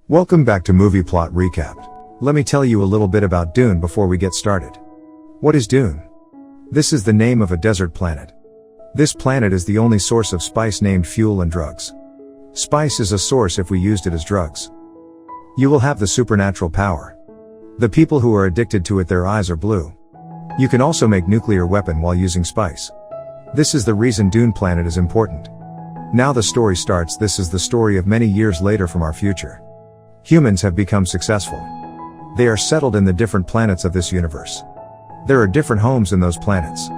Welcome back to Movie Plot Recapped. Let me tell you a little bit about Dune before we get started. What is Dune? This is the name of a desert planet. This planet is the only source of spice named fuel and drugs. Spice is a source if we used it as drugs. You will have the supernatural power. The people who are addicted to it, their eyes are blue. You can also make nuclear weapon while using spice. This is the reason Dune planet is important. Now the story starts. This is the story of many years later from our future. Humans have become successful. They are settled in the different planets of this universe. There are different homes in those planets.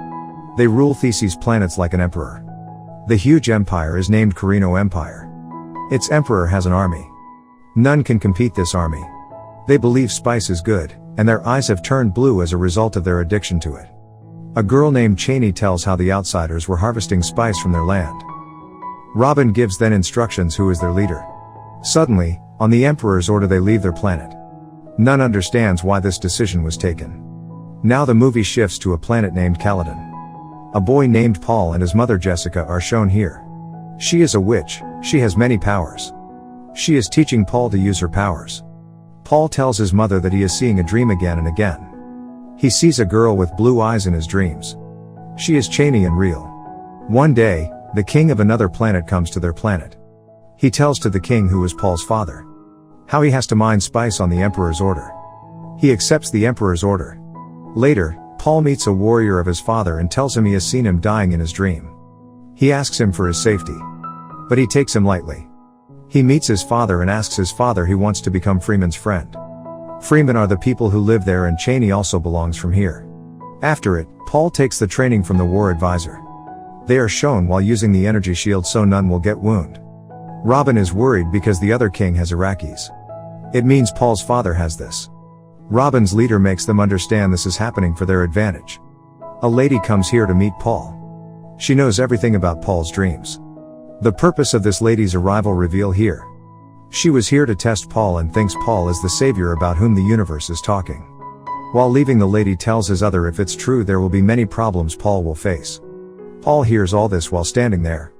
They rule Theses planets like an emperor. The huge empire is named Carino Empire. Its emperor has an army. None can compete this army. They believe spice is good, and their eyes have turned blue as a result of their addiction to it. A girl named Chani tells how the outsiders were harvesting spice from their land. Robin gives then instructions who is their leader. Suddenly, on the Emperor's order, they leave their planet. None understands why this decision was taken. Now the movie shifts to a planet named Caladan. A boy named Paul and his mother Jessica are shown here. She is a witch. She has many powers. She is teaching Paul to use her powers. Paul tells his mother that he is seeing a dream again and again. He sees a girl with blue eyes in his dreams. She is Chani and real. One day, the king of another planet comes to their planet. He tells to the king, who is Paul's father, how he has to mine spice on the emperor's order. He accepts the emperor's order. Later, Paul meets a warrior of his father and tells him he has seen him dying in his dream. He asks him for his safety, but he takes him lightly. He meets his father and asks his father he wants to become Freeman's friend. Freemen are the people who live there, and Chani also belongs from here. After it, Paul takes the training from the war advisor. They are shown while using the energy shield so none will get wounded. Robin is worried because the other king has Arrakis. It means Paul's father has this. Robin's leader makes them understand this is happening for their advantage. A lady comes here to meet Paul. She knows everything about Paul's dreams. The purpose of this lady's arrival reveal here. She was here to test Paul and thinks Paul is the savior about whom the universe is talking. While leaving, the lady tells his other if it's true there will be many problems Paul will face. Paul hears all this while standing there.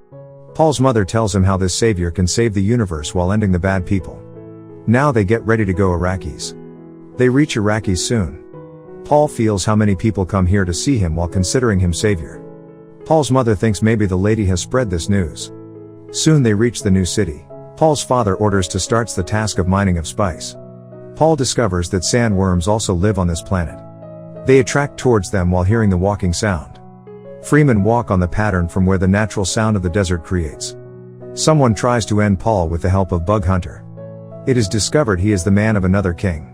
Paul's mother tells him how this savior can save the universe while ending the bad people. Now they get ready to go Arrakis. They reach Arrakis soon. Paul feels how many people come here to see him while considering him savior. Paul's mother thinks maybe the lady has spread this news. Soon they reach the new city. Paul's father orders to starts the task of mining of spice. Paul discovers that sandworms also live on this planet. They attract towards them while hearing the walking sound. Freemen walk on the pattern from where the natural sound of the desert creates. Someone tries to end Paul with the help of Bug Hunter. It is discovered he is the man of another king.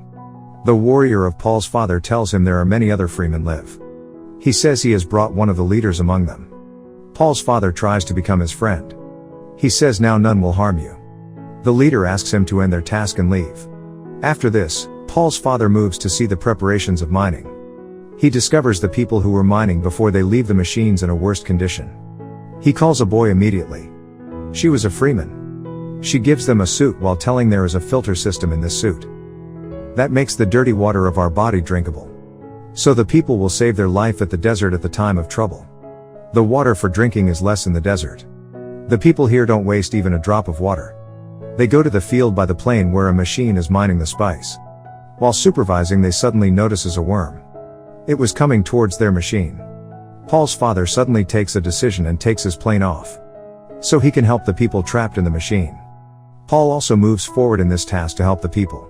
The warrior of Paul's father tells him there are many other freemen live. He says he has brought one of the leaders among them. Paul's father tries to become his friend. He says now none will harm you. The leader asks him to end their task and leave. After this, Paul's father moves to see the preparations of mining. He discovers the people who were mining before they leave the machines in a worse condition. He calls a boy immediately. She was a freeman. She gives them a suit while telling there is a filter system in this suit that makes the dirty water of our body drinkable. So the people will save their life at the desert at the time of trouble. The water for drinking is less in the desert. The people here don't waste even a drop of water. They go to the field by the plain where a machine is mining the spice. While supervising, they suddenly notices a worm. It was coming towards their machine. Paul's father suddenly takes a decision and takes his plane off, so he can help the people trapped in the machine. Paul also moves forward in this task to help the people.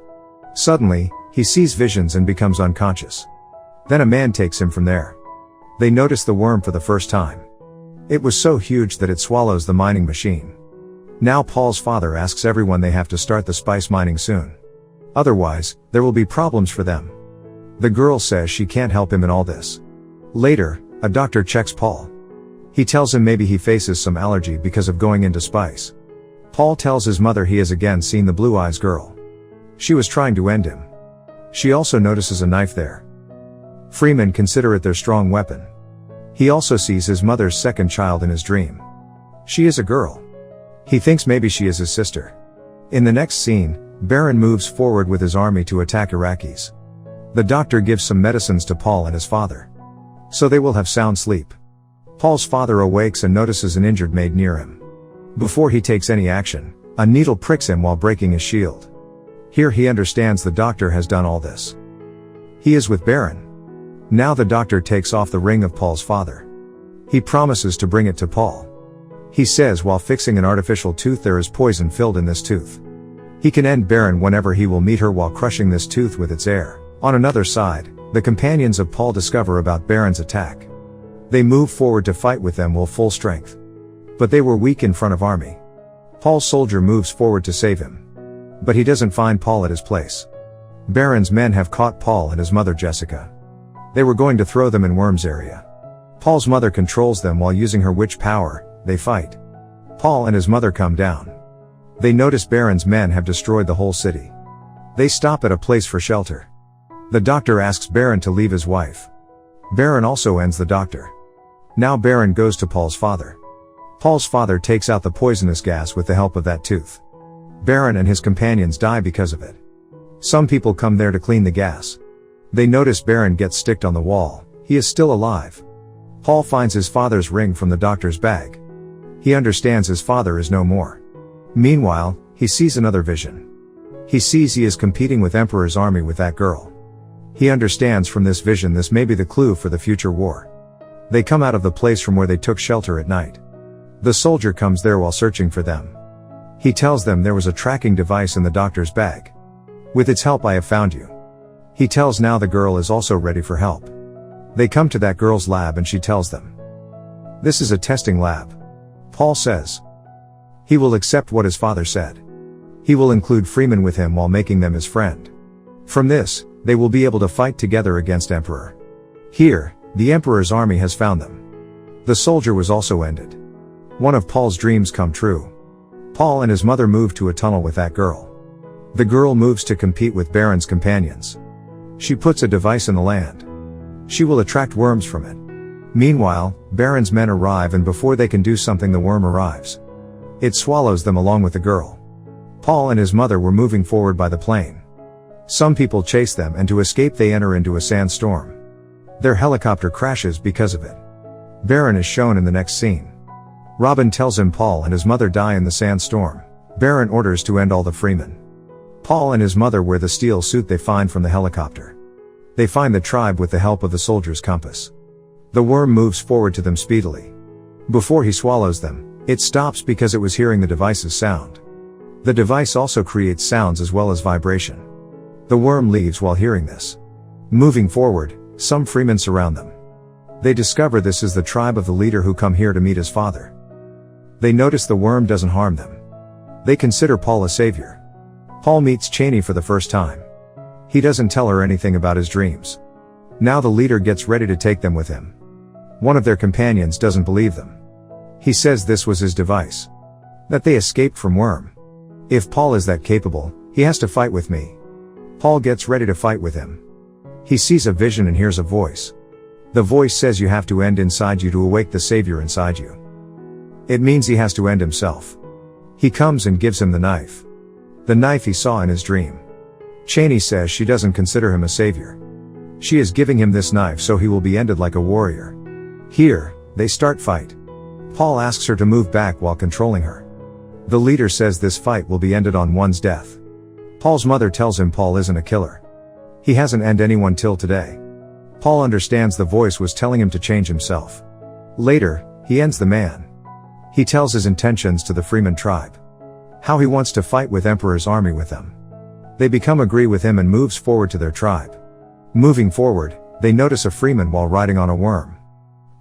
Suddenly, he sees visions and becomes unconscious. Then a man takes him from there. They notice the worm for the first time. It was so huge that it swallows the mining machine. Now Paul's father asks everyone they have to start the spice mining soon. Otherwise, there will be problems for them. The girl says she can't help him in all this. Later, a doctor checks Paul. He tells him maybe he faces some allergy because of going into spice. Paul tells his mother he has again seen the blue eyes girl. She was trying to end him. She also notices a knife there. Freemen consider it their strong weapon. He also sees his mother's second child in his dream. She is a girl. He thinks maybe she is his sister. In the next scene, Baron moves forward with his army to attack Arrakis. The doctor gives some medicines to Paul and his father, so they will have sound sleep. Paul's father awakes and notices an injured maid near him. Before he takes any action, a needle pricks him while breaking his shield. Here he understands the doctor has done all this. He is with Baron. Now the doctor takes off the ring of Paul's father. He promises to bring it to Paul. He says while fixing an artificial tooth there is poison filled in this tooth. He can end Baron whenever he will meet her while crushing this tooth with its air. On another side, the companions of Paul discover about Baron's attack. They move forward to fight with them with full strength. But they were weak in front of army. Paul's soldier moves forward to save him. But he doesn't find Paul at his place. Baron's men have caught Paul and his mother Jessica. They were going to throw them in Worm's area. Paul's mother controls them while using her witch power. They fight. Paul and his mother come down. They notice Baron's men have destroyed the whole city. They stop at a place for shelter. The doctor asks Baron to leave his wife. Baron also ends the doctor. Now Baron goes to Paul's father. Paul's father takes out the poisonous gas with the help of that tooth. Baron and his companions die because of it. Some people come there to clean the gas. They notice Baron gets sticked on the wall. He is still alive. Paul finds his father's ring from the doctor's bag. He understands his father is no more. Meanwhile, he sees another vision. He sees he is competing with Emperor's army with that girl. He understands from this vision this may be the clue for the future war. They come out of the place from where they took shelter at night. The soldier comes there while searching for them. He tells them there was a tracking device in the doctor's bag. With its help I have found you. He tells now the girl is also ready for help. They come to that girl's lab and she tells them. This is a testing lab. Paul says. He will accept what his father said. He will include Freeman with him while making them his friend. From this, they will be able to fight together against Emperor. Here, the Emperor's army has found them. The soldier was also ended. One of Paul's dreams come true. Paul and his mother move to a tunnel with that girl. The girl moves to compete with Baron's companions. She puts a device in the land. She will attract worms from it. Meanwhile, Baron's men arrive and before they can do something the worm arrives. It swallows them along with the girl. Paul and his mother were moving forward by the plane. Some people chase them and to escape they enter into a sandstorm. Their helicopter crashes because of it. Baron is shown in the next scene. Robin tells him Paul and his mother die in the sandstorm. Baron orders to end all the freemen. Paul and his mother wear the steel suit they find from the helicopter. They find the tribe with the help of the soldier's compass. The worm moves forward to them speedily. Before he swallows them, it stops because it was hearing the device's sound. The device also creates sounds as well as vibration. The worm leaves while hearing this. Moving forward, some freemen surround them. They discover this is the tribe of the leader who come here to meet his father. They notice the worm doesn't harm them. They consider Paul a savior. Paul meets Cheney for the first time. He doesn't tell her anything about his dreams. Now the leader gets ready to take them with him. One of their companions doesn't believe them. He says this was his device. That they escaped from Worm. If Paul is that capable, he has to fight with me. Paul gets ready to fight with him. He sees a vision and hears a voice. The voice says you have to end inside you to awake the savior inside you. It means he has to end himself. He comes and gives him the knife. The knife he saw in his dream. Cheney says she doesn't consider him a savior. She is giving him this knife so he will be ended like a warrior. Here, they start fight. Paul asks her to move back while controlling her. The leader says this fight will be ended on one's death. Paul's mother tells him Paul isn't a killer. He hasn't ended anyone till today. Paul understands the voice was telling him to change himself. Later, he ends the man. He tells his intentions to the Freeman tribe. How he wants to fight with Emperor's army with them. They become agree with him and moves forward to their tribe. Moving forward, they notice a Freeman while riding on a worm.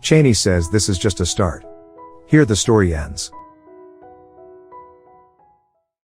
Cheney says this is just a start. Here the story ends.